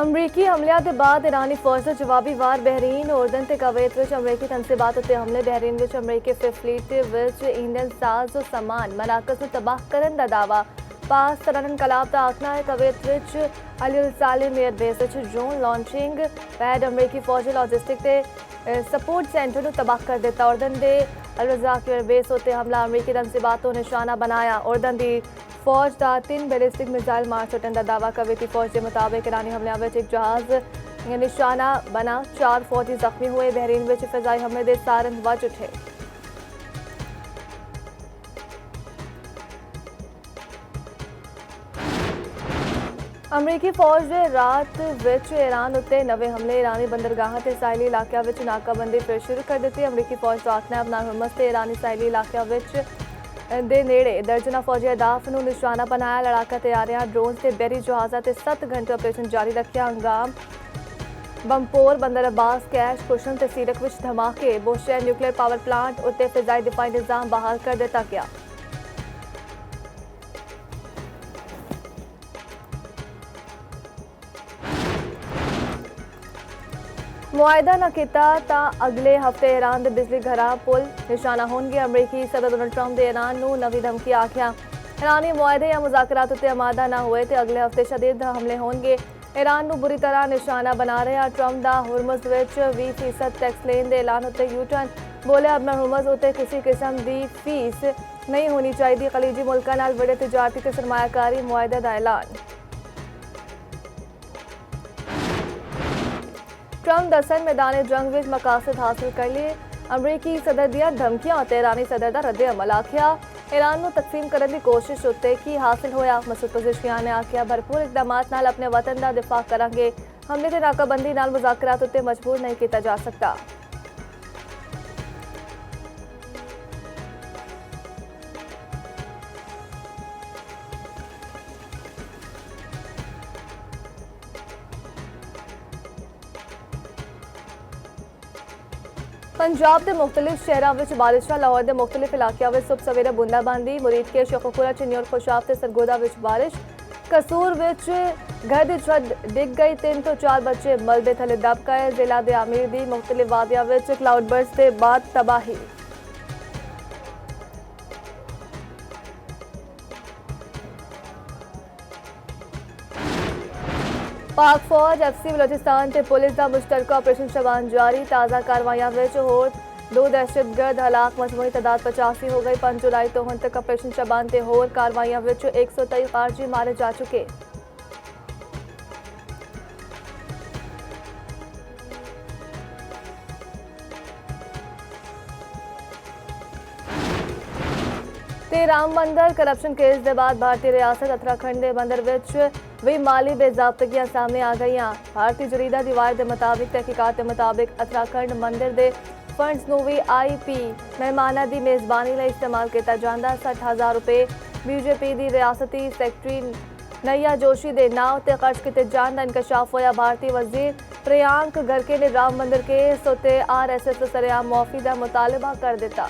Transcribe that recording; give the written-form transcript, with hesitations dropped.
अमरीकी हमलिਆਂ ਦੇ ਬਾਅਦ ईरानी फौज ਦਾ ਜਵਾਬੀ ਵਾਰ ਬਹਿਰੀਨ ਉਰਦਨ ਤੇ ਕਵੈਤ ਵਿੱਚ ਅਮਰੀਕੀ ਤਨਸੀਬਾਤ ਉੱਤੇ ਹਮਲੇ। ਬਹਿਰੀਨ ਵਿੱਚ ਅਮਰੀਕੀ ਫਿਫਥ ਫਲੀਟ ਵਿੱਚ ਈਂधन ਸਾਜ਼ ਸਮਾਨ ਮਰਾਕਜ਼ ਨੂੰ ਤਬਾਹ ਕਰਨ ਦਾ ਦਾਅਵਾ। पास तरन कलाब का आखना है कवैत विच अल सालिम एयरबेस विच ड्रोन लॉन्चिंग पैड अमरीकी फौजी लॉजिस्टिक के सपोर्ट सेंटर को तबाह कर दिता। उर्दन के अल रज़ाक एयरबेस उत्ते हमला अमरीकी तनसीबात को निशाना बनाया। उर्दन की फौज का 3 बैलिस्टिक मिसाइल मार सुटन का दावा। कवैती फौज के मुताबिक ईरानी हमलों में एक जहाज निशाना बना, 4 फौजी जख्मी हुए। बहरीन में फिजाई हमले के सारन वज उठे। अमरीकी फौज ने रात विच ईरान उत्ते नवे हमले ईरानी बंदरगाह ते साहिली इलाकों में नाकाबंदी फिर शुरू कर दी। अमरीकी फौज का आखना है अपना हुर्मस ते ईरानी साहिली इलाकों दे नेड़े दर्जना फौजी अहदाफ नूं निशाना बनाया। लड़ाका तैयारियां ड्रोन से बहरी जहाज़ों से 7 घंटे ऑपरेशन जारी रखा। अंगाम बमपोर बंदर अब्बास कैश कुशन ते सीरक विच धमाके। बोशेर न्यूक्लियर पावर प्लांट उत्ते फिजाई दिफाई निज़ाम बहाल कर दिता गया। मुआहदा न किया तो अगले हफ्ते ईरान के बिजली घरा पुल निशाना होंगे। अमरीकी सदर डोनाल्ड ट्रंप ने ईरान को नवी धमकी आख्या। ईरानी मुआहदे या मुज़ाकरात उत्ते आमादा न हुए तो अगले हफ्ते शदीद हमले होंगे। ईरान को बुरी तरह निशाना बना रहा। ट्रंप का हुर्मुज़ विच 20% टैक्स लेन के ऐलान उत्ते यू टर्न। बोले अपना हुर्मुज़ उत्ते किसी किस्म की फीस नहीं होनी चाहिए। खलीजी मुल्कों नाल बड़े तजारती ते सरमायाकारी मुआहदे का ऐलान। ट्रंप दसन मैदान जंग में मकासद हासिल कर लिए। अमरीकी सदर दिया धमकियां और ईरानी सदर का रद्द अमल आख्या। ईरान को तकसीम करने की कोशिश उत्ते की हासिल होया। मसूद पज़ेशियान ने आख्या भरपूर इकदाम नाल अपने वतन का दिफा करांगे। हमले ते नाकाबंदी नाल मुज़ाकरात उत्ते मजबूर नहीं किया जा सकता। पंजाब के मुख्तलिफ शहरों में बारिश। लाहौर के मुख्तलिफ इलाकों में सुबह सवेरे बूंदाबांदी। मुरीद के शेखुपुरा चिन्नी खुशाब से सरगोदा में बारिश। कसूर विच घर की छत डिग गई। 3 तो 4 बच्चे मलबे थले दब गए। जिला के आमिर की मुख्तलिफ वादियों में क्लाउड बर्स्ट के बाद तबाही। पाक फौज FC बलोचिस्तान ते पुलिस का मुश्तरका ऑपरेशन शबान जारी। ताज़ा कार्रवाइयां में होर 2 दहशतगर्द हलाक। मजमूई तादाद 85 हो गई। 5 जुलाई तो हुण तक ऑपरेशन शबान ते होर कार्रवाइयां में 123 खारजी मारे जा चुके। राम बंदर करप्शन केस के बाद भारतीय रियासत उत्तराखंड के बंदर विच भी माली बेजाबतगियां सामने आ गई। भारतीय जरीदा रिवायत के मुताबिक तहकीकात के मुताबिक उत्तराखंड मंदिर के फंड्स नूं भी IP मेहमानां की मेज़बानी लई इस्तेमाल किया जांदा। 60,000 रुपए BJP की रियासती सैकटरी नैया जोशी के नाम से खर्च किए जाने का इंकशाफ होया। भारतीय वजीर प्रियांक गर्के ने राम मंदिर केस उत्ते RSS सरेआम मुआफ़ी का मुतालबा कर दिता।